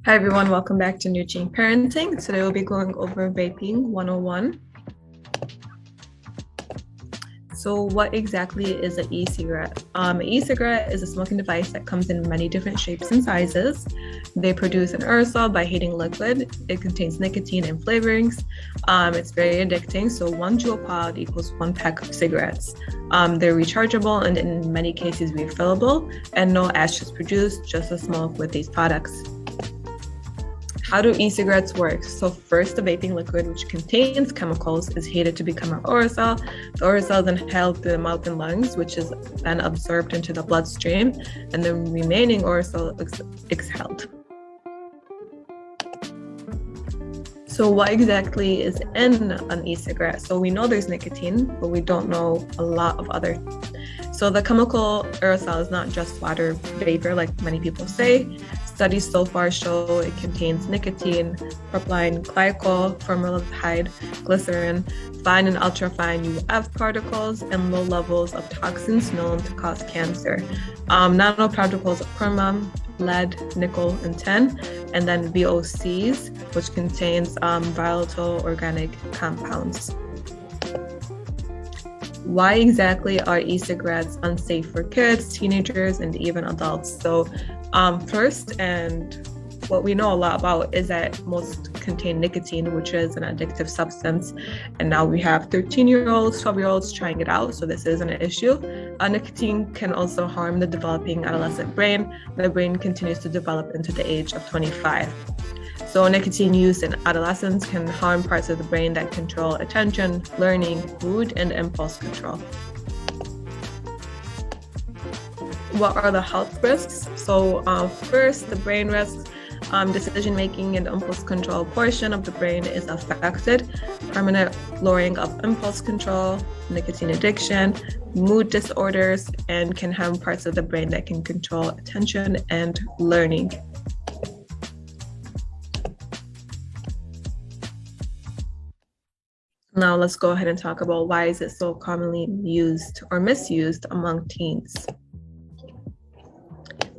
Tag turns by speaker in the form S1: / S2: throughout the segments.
S1: Hi everyone, welcome back to Nurturing Parenting. Today we'll be going over Vaping 101. So what exactly is an e-cigarette? An e-cigarette is a smoking device that comes in many different shapes and sizes. They produce an aerosol by heating liquid. It contains nicotine and flavorings. It's very addicting. So 1 joule pod equals 1 pack of cigarettes. They're rechargeable and in many cases refillable, and no ash is produced, just the smoke with these products. How do e-cigarettes work? So first, the vaping liquid, which contains chemicals, is heated to become an aerosol. The aerosol then inhaled through the mouth and lungs, which is then absorbed into the bloodstream, and the remaining aerosol exhaled. So what exactly is in an e-cigarette? So we know there's nicotine, but we don't know a lot of other. So the chemical aerosol is not just water vapor like many people say. Studies so far show it contains nicotine, propylene glycol, formaldehyde, glycerin, fine and ultrafine UF particles, and low levels of toxins known to cause cancer. Nanoparticles of chromium, lead, nickel, and tin, and then VOCs, which contains volatile organic compounds. Why exactly are e-cigarettes unsafe for kids, teenagers, and even adults? So first, and what we know a lot about is that most contain nicotine, which is an addictive substance. And now we have 13-year-olds, 12-year-olds trying it out. So this is an issue. Nicotine can also harm the developing adolescent brain. The brain continues to develop into the age of 25. So nicotine use in adolescence can harm parts of the brain that control attention, learning, mood, and impulse control. What are the health risks? So first, the brain risks. Decision-making and impulse control portion of the brain is affected. Permanent lowering of impulse control, nicotine addiction, mood disorders, and can harm parts of the brain that can control attention and learning. Now let's go ahead and talk about why is it so commonly used or misused among teens.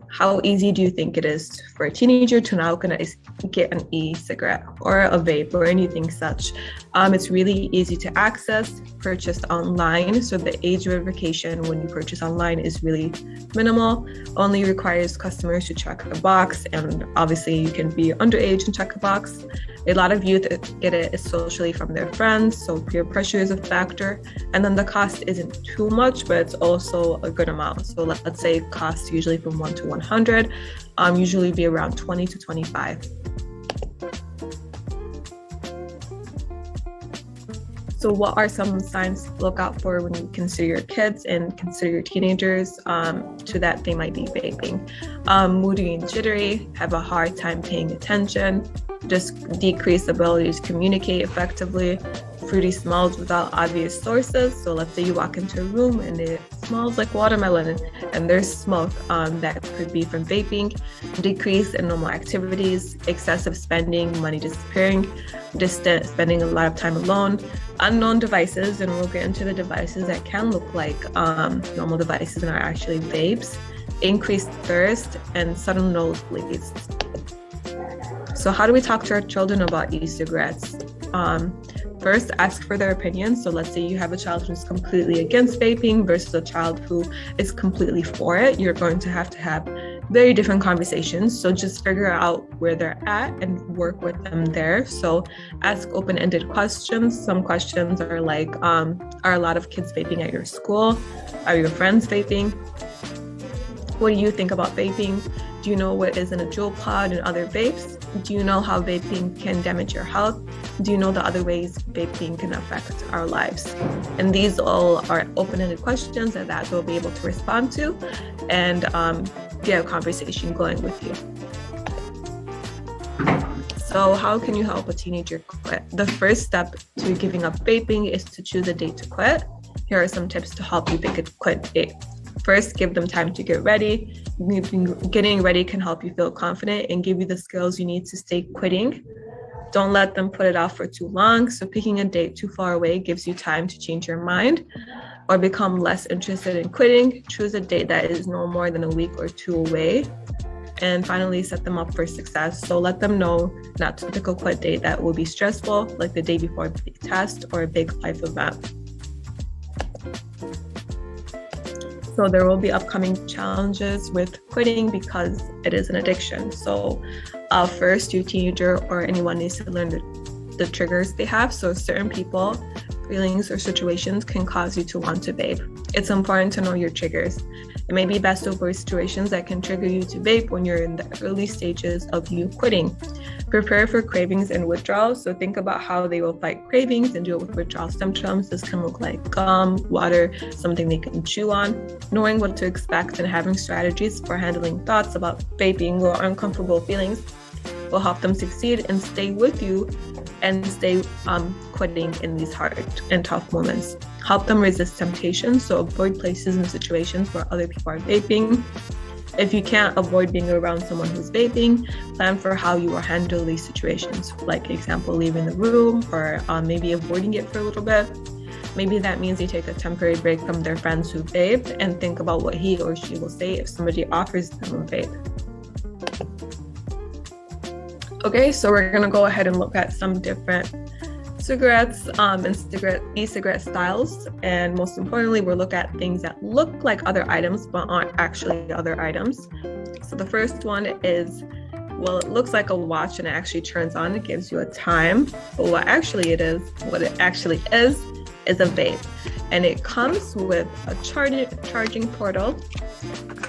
S1: How easy do you think it is for a teenager to now get an e-cigarette or a vape or anything such? It's really easy to access, purchased online. So the age verification when you purchase online is really minimal, only requires customers to check the box. And obviously you can be underage and check the box. A lot of youth get it socially from their friends, so peer pressure is a factor. And then the cost isn't too much, but it's also a good amount. So let's say it costs usually from 1 to 100, usually be around 20 to 25. So what are some signs to look out for when you consider your kids and consider your teenagers to that they might be vaping? Moody and jittery, have a hard time paying attention, just decreased ability to communicate effectively, fruity smells without obvious sources. So let's say you walk into a room and it smells like watermelon and there's smoke that could be from vaping, decrease in normal activities, excessive spending, money disappearing, distant, spending a lot of time alone, unknown devices, and we'll get into the devices that can look like normal devices and are actually vapes, increased thirst, and sudden nosebleeds. So how do we talk to our children about e-cigarettes? First, ask for their opinion. So let's say you have a child who's completely against vaping versus a child who is completely for it. You're going to have very different conversations. So just figure out where they're at and work with them there. So ask open-ended questions. Some questions are like, are a lot of kids vaping at your school? Are your friends vaping? What do you think about vaping? Do you know what is in a jewel pod and other vapes? Do you know how vaping can damage your health? Do you know the other ways vaping can affect our lives? And these all are open-ended questions that they'll be able to respond to and get a conversation going with you. So how can you help a teenager quit? The first step to giving up vaping is to choose a date to quit. Here are some tips to help you pick a quit date. First, give them time to get ready. Getting ready can help you feel confident and give you the skills you need to stay quitting. Don't let them put it off for too long. So picking a date too far away gives you time to change your mind or become less interested in quitting. Choose a date that is no more than a week or two away. and finally set them up for success. So let them know not to pick a quit date that will be stressful, like the day before a big test or a big life event. So there will be upcoming challenges with quitting because it is an addiction. So first, your teenager or anyone needs to learn the triggers they have. So certain people, feelings, or situations can cause you to want to vape. It's important to know your triggers. It may be best to avoid situations that can trigger you to vape when you're in the early stages of you quitting. Prepare for cravings and withdrawals. So think about how they will fight cravings and deal with withdrawal symptoms. This can look like gum, water, something they can chew on. Knowing what to expect and having strategies for handling thoughts about vaping or uncomfortable feelings will help them succeed and stay with you and stay quitting in these hard and tough moments. Help them resist temptation, so avoid places and situations where other people are vaping. If you can't avoid being around someone who's vaping, plan for how you will handle these situations, like example, leaving the room or maybe avoiding it for a little bit. Maybe that means you take a temporary break from their friends who vape and think about what he or she will say if somebody offers them a vape. Okay, so we're gonna go ahead and look at some different cigarettes and e-cigarette styles, and most importantly, we'll look at things that look like other items but aren't actually other items. So the first one is, well, it looks like a watch and it actually turns on. It gives you a time, but what it actually is a vape, and it comes with a charging portal.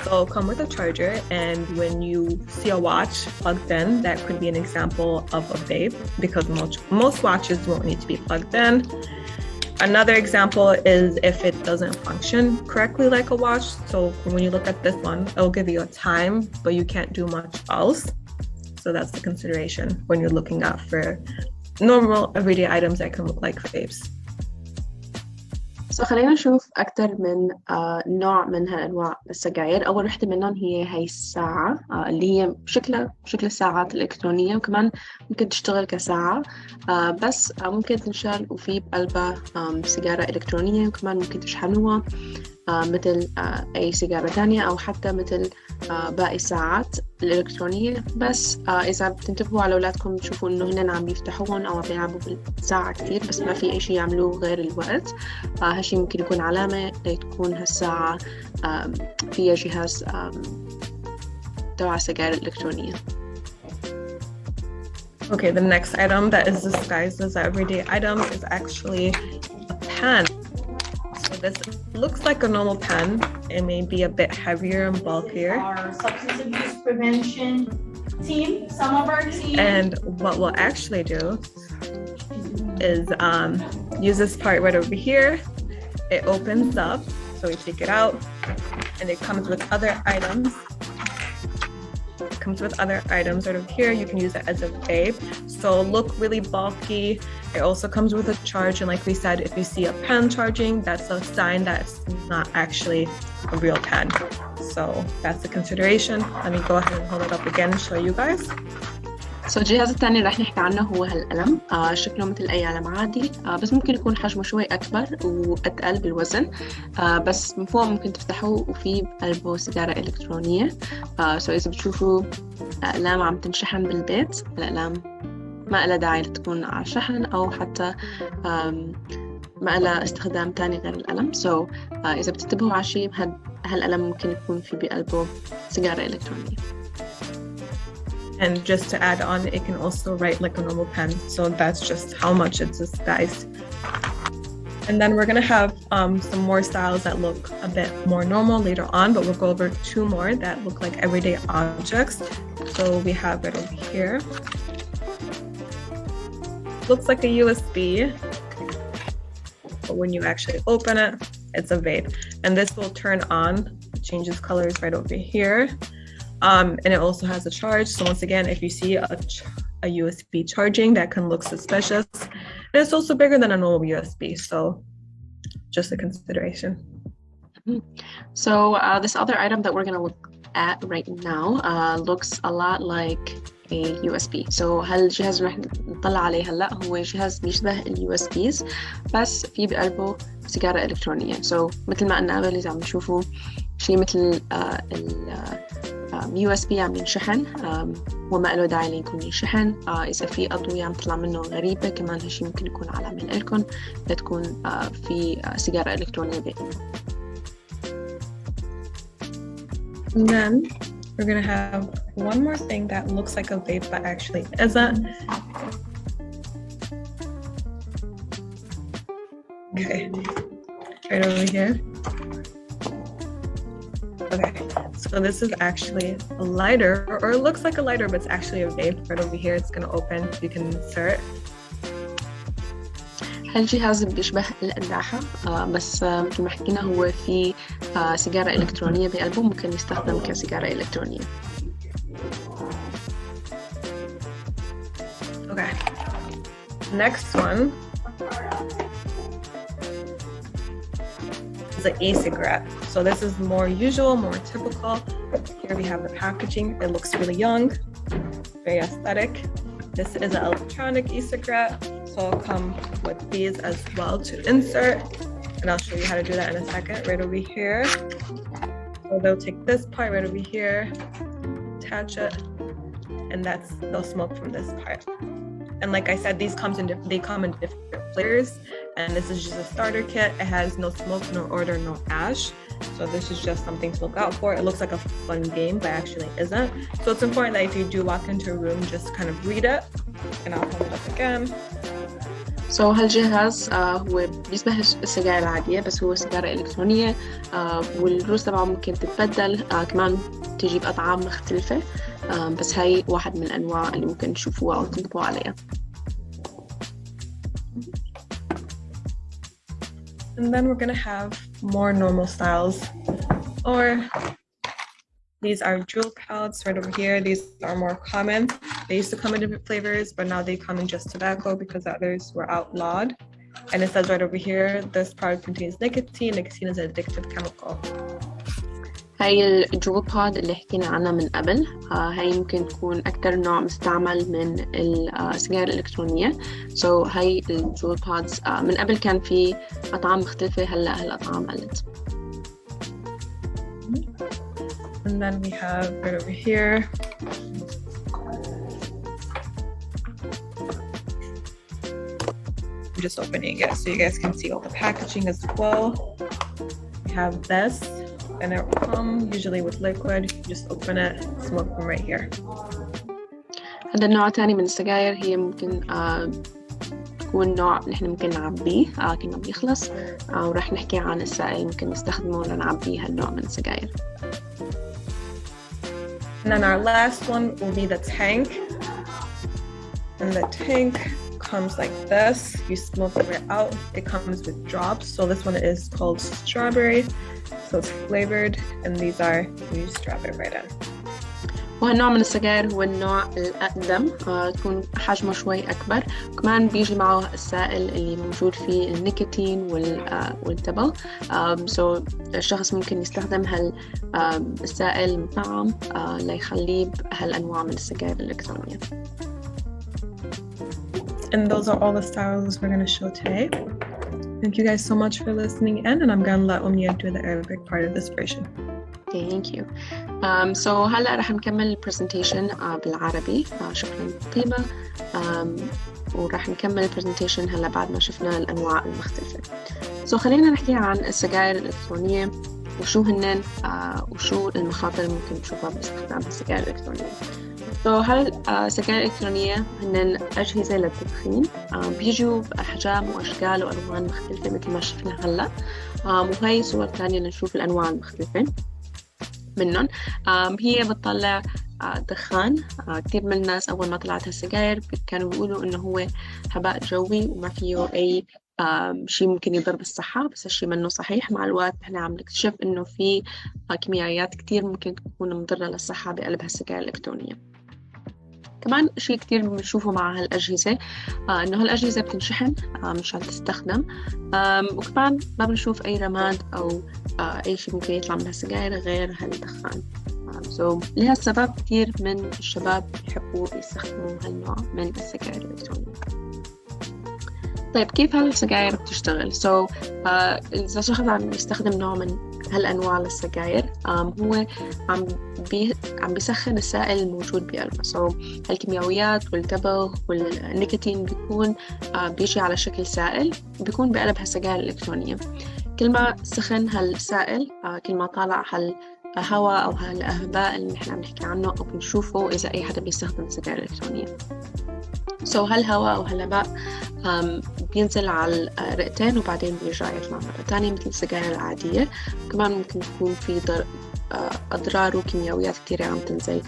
S1: So it'll come with a charger, and when you see a watch plugged in, that could be an example of a vape because most watches won't need to be plugged in. Another example is if it doesn't function correctly like a watch. So when you look at this one, it'll give you a time, but you can't do much else. So that's the consideration when you're looking out for normal everyday items that can look like vapes.
S2: خلينا نشوف أكثر من نوع من هالأنواع السجاير. أول وحدة منهم هي الساعة اللي هي شكل الساعات الإلكترونية، وكمان ممكن تشتغل كساعة بس ممكن تنشال وفي بقلبها سيجارة إلكترونية، وكمان ممكن تشحنوها مثل أي سيجارة تانية أو حتى مثل باقي الساعات الإلكترونية. بس إذا بتنتبهوا على أولادكم تشوفوا إنه هن عم يفتحوهم أو عم يلعبوا بالساعة كتير بس ما في أي شيء يعملوه غير الوقت، هالشي ممكن يكون علامة لتكون هالساعة فيها جهاز تبع السجائر الإلكترونية.
S1: Okay, the next item that is disguised as an everyday item is actually a pen. So this looks like a normal pen. It may be a bit heavier and bulkier.
S3: Our substance abuse prevention team, some of our team.
S1: And what we'll actually do is use this part right over here. It opens up, so we take it out, and it comes with other items. Right over here. You can use it as a vape. So look really bulky. It also comes with a charge, and like we said, if you see a pen charging, that's a sign that it's not actually a real pen. So that's the consideration. Let me go ahead and hold it up again and show you guys.
S2: الجهاز الثاني اللي رح نحكي عنه هو هالقلم. شكله مثل أي قلم عادي بس ممكن يكون حجمه شوي أكبر وأتقل بالوزن بس من فوق ممكن تفتحوه وفي بقلبه سيجارة إلكترونية. إذا بتشوفوا أقلام عم تنشحن بالبيت، الأقلام ما لها داعي لتكون على شحن أو حتى ما لها استخدام تاني غير القلم. إذا بتنتبهوا على شيء هالقلم ممكن يكون في بقلبه سيجارة إلكترونية.
S1: And just to add on, it can also write like a normal pen. So that's just how much it's disguised. And then we're gonna have some more styles that look a bit more normal later on, but we'll go over two more that look like everyday objects. So we have it over here. Looks like a USB, but when you actually open it, it's a vape. And this will turn on, it changes colors right over here. And it also has a charge. So once again, if you see a USB charging, that can look suspicious. And it's also bigger than a normal USB, so just a consideration.
S2: So this other item that we're going to look at right now looks a lot like a USB. So هالجهاز رح نطلع عليه هلا هو جهاز بيشبه ال USBs بس في بقلبه سيجارة إلكترونية. So مثل ما قلنا قبل إذا عم نشوفوا شيء مثل USB عم ينشحن وما له داعي ليكون ينشحن. إذا في أضوية عم تطلع منه غريبة كمان هالشي ممكن يكون علامة لكم لتكون في سيجارة إلكترونية بينهم.
S1: And then we're gonna have one more thing that looks like a vape but actually isn't. Okay, right over here. Okay, so this is actually a lighter, or it looks like a lighter, but it's actually a vape. Right over here, it's gonna open, you can insert.
S2: هالجهاز بيشبه القداحة بس مثل ما حكينا هو في سيجارة إلكترونية بقلبه ممكن يستخدم كسيجارة إلكترونية.
S1: Okay, next one is an e-cigarette. So this is more usual, more typical. Here we have the packaging. It looks really young, very aesthetic. This is an electronic e-cigarette. So I'll come with these as well to insert. And I'll show you how to do that in a second. Right over here. So they'll take this part right over here, attach it, and they'll smoke from this part. And like I said, they come in different flavors. And this is just a starter kit. It has no smoke, no odor, no ash. So this is just something to look out for. It looks like a fun game, but actually isn't. So it's important that if you do walk into a room, just kind of read it. And I'll hold it up again.
S2: So هالجهاز هو بيشبه السجائر العادية بس هو سيجارة إلكترونية والروز تبعه ممكن تتبدل كمان تجي بأطعام مختلفة بس هاي واحد من الأنواع اللي ممكن تشوفوها أو تنطبقوا عليها.
S1: And then we're gonna have more normal styles, or these are jewel pouches right over here. These are more common. They used to come in different flavors, but now they come in just tobacco because the others were outlawed. And it says right over here, this product contains nicotine. Nicotine is an addictive chemical.
S2: هاي الجول بود اللي حكينا عنها من قبل هاي ممكن تكون أكتر نوع مستعمل من السجائر الإلكترونية. So هاي الجول بودز من قبل كان في أطعام مختلفة هلأ هالأطعام قلت.
S1: And then we have right over here I'm just opening it so you guys can see all the packaging as well. We have this. And it will come usually with liquid. You just open it, smoke from right here.
S2: هذا النوع الثاني من السجاير هي ممكن تكون نوع نحن ممكن نعبيه كنا بيخلص وراح نحكي عن السائل ممكن نستخدمه لنعبيه هالنوع من السجاير.
S1: And then our last one will be the tank. And the tank comes like this. You smoke it out. It comes with drops. So this one is called strawberry. So it's flavored, and these are, you just drop it right in.
S2: وهالنوع من السجاير هو النوع الأقدم تكون حجمه شوي أكبر وكمان بيجي معه السائل اللي موجود فيه النيكوتين والتبغ. So الشخص ممكن يستخدم السائل المطعم ليخليه بهالأنواع من السجاير الإلكترونية.
S1: And those are all the styles we're going to show today. Thank you guys so much for listening in, and I'm going to let Omnia do the Arabic part of this version.
S2: Thank you. So هلا رح نكمل presentation بالعربي. شكرا طيبة. ورح نكمل presentation هلا بعد ما شفنا الأنواع المختلفة. So خلينا نحكي عن السجاير الإلكترونية وشو هنن وشو المخاطر اللي ممكن نشوفها باستخدام السجاير الإلكترونية. السجاير الإلكترونية هن أجهزة للتدخين بيجوا بأحجام وأشكال وألوان مختلفة مثل ما شفنا هلا وهي صور تانية لنشوف الأنواع المختلفة منهم. هي بتطلع دخان. كتير من الناس أول ما طلعت هالسجاير كانوا بيقولوا إنه هو هباء جوي وما فيه أي شيء ممكن يضر بالصحة بس الشيء منه صحيح. مع الوقت إحنا عم نكتشف إنه في كيميائيات كتير ممكن تكون مضرة للصحة بقلب هالسجاير الإلكترونية. كمان شيء كتير بنشوفه مع هالأجهزة إنه هالأجهزة بتنشحن مشان تستخدم وكمان ما بنشوف أي رماد أو أي شيء ممكن يطلع من هالسجاير غير هالدخان. لهالسبب كتير من الشباب يحبوا يستخدموا هالنوع من السجاير الإلكترونية. طيب كيف هالسجاير بتشتغل؟ إذا شخص عم يستخدم نوع من هالأنواع للسجاير هو عم بيسخن السائل الموجود بقلبه. الكيماويات والتبغ والنيكوتين بيكون بيجي على شكل سائل بيكون بقلب هالسجائر الإلكترونية. كل ما سخن هالسائل كل ما طالع هواء أو هالأهباء اللي نحن عم نحكي عنه أو بنشوفه إذا أي حدا بيستخدم السجائر الإلكترونية. هالهواء أو هالنباء بينزل على الرئتين وبعدين بيرجع يطلع مرة تانية مثل السجائر العادية. كمان ممكن يكون في أضرار وكيميائيات كتيرة عم تنزل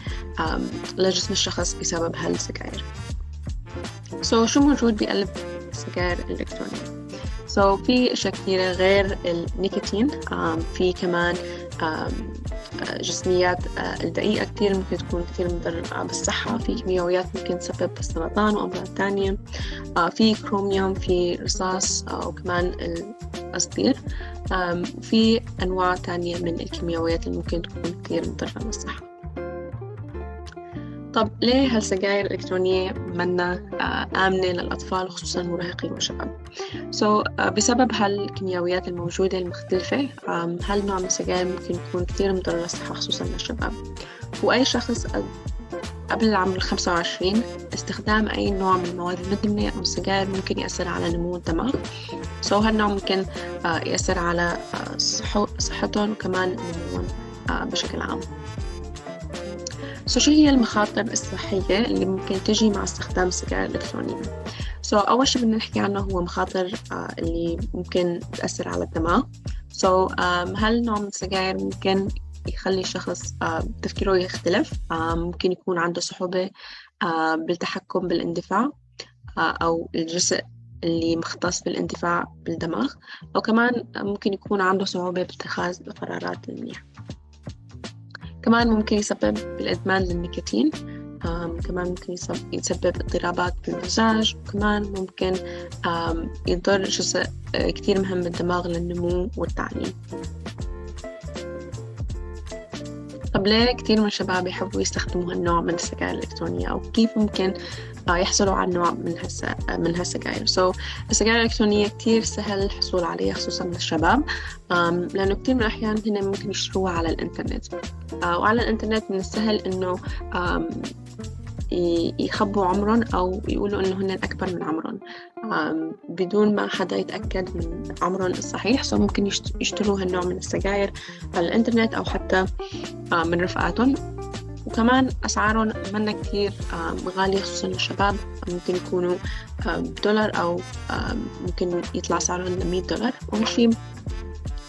S2: لجسم الشخص بسبب هالسجائر. شو موجود بقلب السجائر الإلكترونية؟ في أشياء كتيرة غير النيكوتين. في كمان جسميات الدقيقة كتير ممكن تكون كتير مضرة بالصحة. في كيماويات ممكن تسبب السرطان وأمراض تانية. في كروميوم، في رصاص وكمان القصدير. في أنواع تانية من الكيماويات اللي ممكن تكون كتير مضرة بالصحة. طب ليه هالسجائر الإلكترونية منا آمنة للأطفال خصوصاً المراهقين والشباب؟ بسبب هالكيماويات الموجودة المختلفة هالنوع من السجائر ممكن يكون كتير مضر للصحة خصوصاً للشباب. وأي شخص قبل العمر 25 استخدام أي نوع من المواد المدمنة أو السجائر ممكن يأثر على نمو الدماغ. هالنوع ممكن يأثر على صحتهم وكمان نموهم بشكل عام. شو هي المخاطر الصحية اللي ممكن تجي مع استخدام السجائر الإلكترونية؟ أول شيء بدنا نحكي عنه هو مخاطر اللي ممكن تأثر على الدماغ. هالنوع من السجائر ممكن يخلي الشخص تفكيره يختلف. ممكن يكون عنده صعوبة بالتحكم بالاندفاع أو الجزء اللي مختص بالاندفاع بالدماغ، أو كمان ممكن يكون عنده صعوبة باتخاذ القرارات المنيحة. كمان ممكن يسبب الإدمان للنيكوتين. كمان ممكن يسبب اضطرابات بالمزاج. وكمان ممكن يضر جزء كتير مهم بالدماغ للنمو والتعليم. طب ليه كتير من الشباب يحبوا يستخدموا هالنوع من السجائر الإلكترونية، أو كيف ممكن يحصلوا على نوع من هالسجائر؟ السجائر الإلكترونية كتير سهل الحصول عليها خصوصا للشباب، لأنه كتير من الأحيان هنا ممكن يشتروها على الإنترنت. وعلى الإنترنت من السهل إنه يخبوا عمرهم أو يقولوا إنه هن أكبر من عمرهم بدون ما حدا يتأكد من عمرهم الصحيح. ممكن يشتروا هالنوع من السجائر على الإنترنت أو حتى من رفقاتهم. وكمان أسعارهم منا كتير غالية خصوصاً للشباب. ممكن يكونوا $1 أو ممكن يطلع سعرهم $100. وهالشي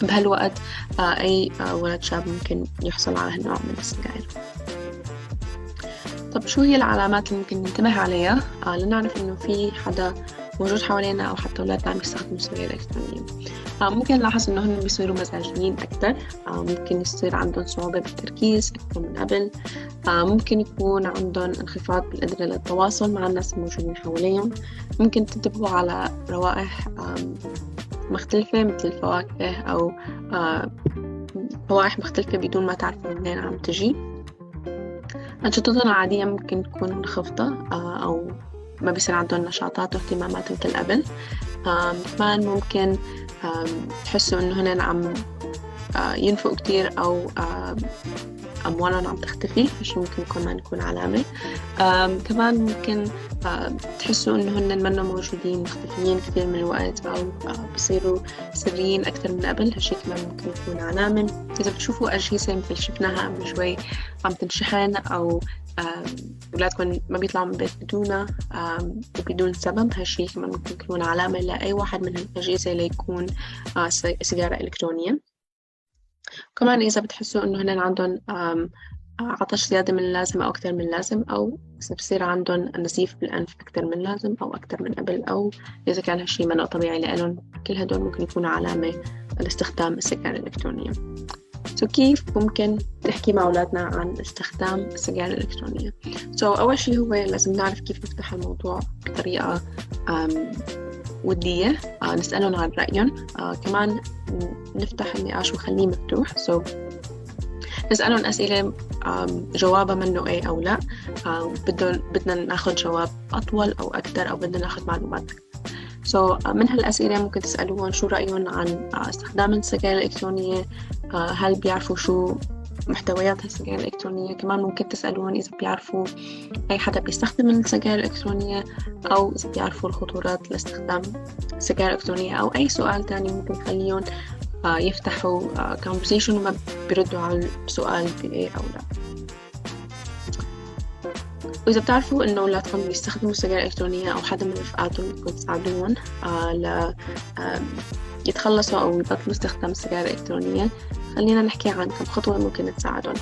S2: بهالوقت أي ولد شاب ممكن يحصل على هالنوع من السجائر. طب شو هي العلامات اللي ممكن ننتبه عليها لنعرف إنه في حدا موجود حوالينا أو حتى أولادنا عم يستخدموا السجائر الإلكترونية؟ ممكن نلاحظ إنه هن بيصيروا مزاجيين أكتر. ممكن يصير عندهم صعوبة بالتركيز أكثر من قبل. ممكن يكون عندهم انخفاض بالقدرة للتواصل مع الناس الموجودين حواليهم. ممكن تنتبهوا على روائح مختلفة مثل الفواكه أو روائح مختلفة بدون ما تعرفوا منين عم تجي. أنشطتهم عادية ممكن تكون منخفضة أو ما بيصير عندهم نشاطات واهتمامات مثل قبل. كمان ممكن تحسوا إنه هن عم ينفقوا كتير أو أموالهم عم تختفي. هالشي ممكن كمان يكون علامة. كمان ممكن تحسوا إنه هن منهم موجودين مختفيين كتير من الوقت أو بصيروا سريين أكتر من قبل. هالشي كمان ممكن يكون علامة. إذا بتشوفوا أجهزة مثل شفناها قبل شوي عم تنشحن أو أولادكم ما بيطلعوا من البيت بدونها وبدون سبب، هالشي كمان ممكن يكون علامة لأي واحد من الأجهزة ليكون سيجارة إلكترونية. كمان إذا بتحسوا إنه هن عندهم عطش زيادة من اللازم أو أكتر من اللازم، أو إذا بصير عندهم نزيف بالأنف أكتر من اللازم أو أكتر من قبل، أو إذا كان هالشي منه طبيعي لإلهم، كل هدول ممكن يكونوا علامة لاستخدام السجائر الإلكترونية. كيف ممكن نحكي مع أولادنا عن استخدام السجائر الإلكترونية؟ أول شيء هو لازم نعرف كيف نفتح الموضوع بطريقة ودية. نسألهم عن رأيهم. كمان نفتح النقاش ونخليه مفتوح. نسألهم أسئلة جوابها منه إيه أو لا. بدنا ناخد جواب أطول أو أكتر، أو بدنا ناخد معلومات أكتر. من هالأسئلة ممكن تسألوهم شو رأيهم عن استخدام السجائر الإلكترونية. هل بيعرفوا شو محتويات السجائر الإلكترونية. كمان ممكن تسألون إذا بيعرفوا أي حدا بيستخدم السجائر الإلكترونية، أو إذا بيعرفوا الخطورات لاستخدام السجائر الإلكترونية، أو أي سؤال تاني ممكن يخليهم يفتحوا conversation وما بيردوا على السؤال بإيه أو لا. وإذا بتعرفوا إنه أولادكم بيستخدموا السجائر الإلكترونية أو حدا من رفقاتهم بدكم تساعدوهم يتخلصوا أو يبطلوا استخدام السجائر الإلكترونية، خلينا نحكي عن كم خطوة ممكن تساعدهم.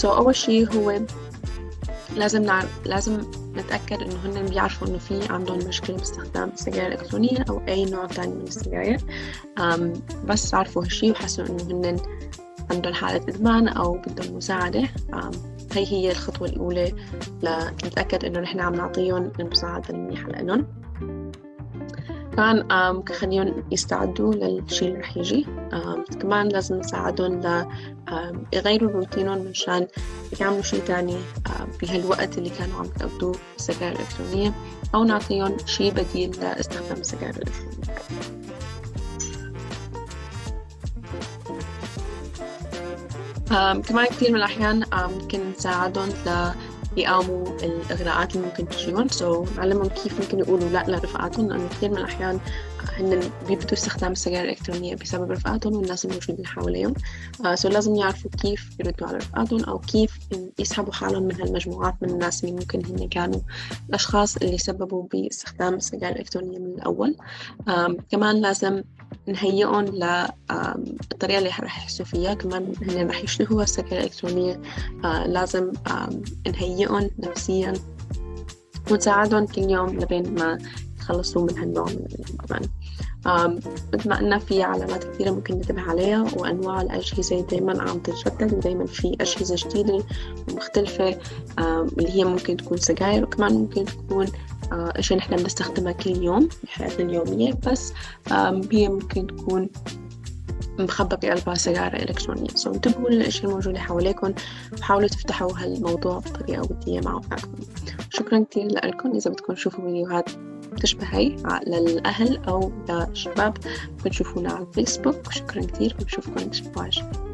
S2: أول شيء هو لازم نتأكد إنه هن بيعرفوا إنه في عندهم مشكلة باستخدام السجائر الإلكترونية أو أي نوع تاني من السجائر. بس عرفوا هالشي وحسوا إنه هن عندهم حالة إدمان أو بدهم مساعدة، هي الخطوة الأولى لنتأكد إنه نحن عم نعطيهم المساعدة المنيحة لهم. كمان ممكن خليهم يستعدوا للشيء اللي رح يجي. كمان لازم نساعدهم يغيروا روتينهم مشان يعملوا شيء تاني بهالوقت اللي كانوا عم يقضوه السجائر الإلكترونية، أو نعطيهم شيء بديل لاستخدام السجائر الإلكترونية. كمان كثير من الأحيان ممكن نساعدهم يقاوموا الإغراءات اللي ممكن تجيهم، نعلمهم كيف ممكن يقولوا لا لرفقاتهم، لأنه كثير من الأحيان هن بيبدوا استخدام السجائر الإلكترونية بسبب رفقاتهم والناس الموجودين حواليهم. لازم يعرفوا كيف يردوا على رفقاتهم، أو كيف يسحبوا حالهم من هالمجموعات من الناس اللي ممكن هن كانوا الأشخاص اللي سببوا باستخدام السجائر الإلكترونية من الأول. كمان لازم نهيئهم للطريقة اللي رح يحسوا فيها. كمان هن رح يشتهوا السجائر الإلكترونية، لازم نهيئهم نفسيا ونساعدهم كل يوم لبين ما يتخلصوا من هالنوع من الإدمان. مثل ما قلنا في علامات كثيرة ممكن ننتبه عليها، وأنواع الأجهزة دايما عم تتجدد، ودايما في أجهزة جديدة ومختلفة اللي هي ممكن تكون سجائر، وكمان ممكن تكون أشياء نحن بنستخدمها كل يوم بحياتنا اليومية، بس هي ممكن تكون مخبى بقلبها سجارة إلكترونية. انتبهوا للأشياء الموجودة حواليكم، وحاولوا تفتحوا هالموضوع بطريقة ودية مع أولادكم. شكرا كتير لكم. إذا بدكم تشوفوا فيديوهات تشبه هاي للأهل أو للشباب بنشوفونا على الفيسبوك. شكرا كتير ونشوفكم الأسبوع الجاي.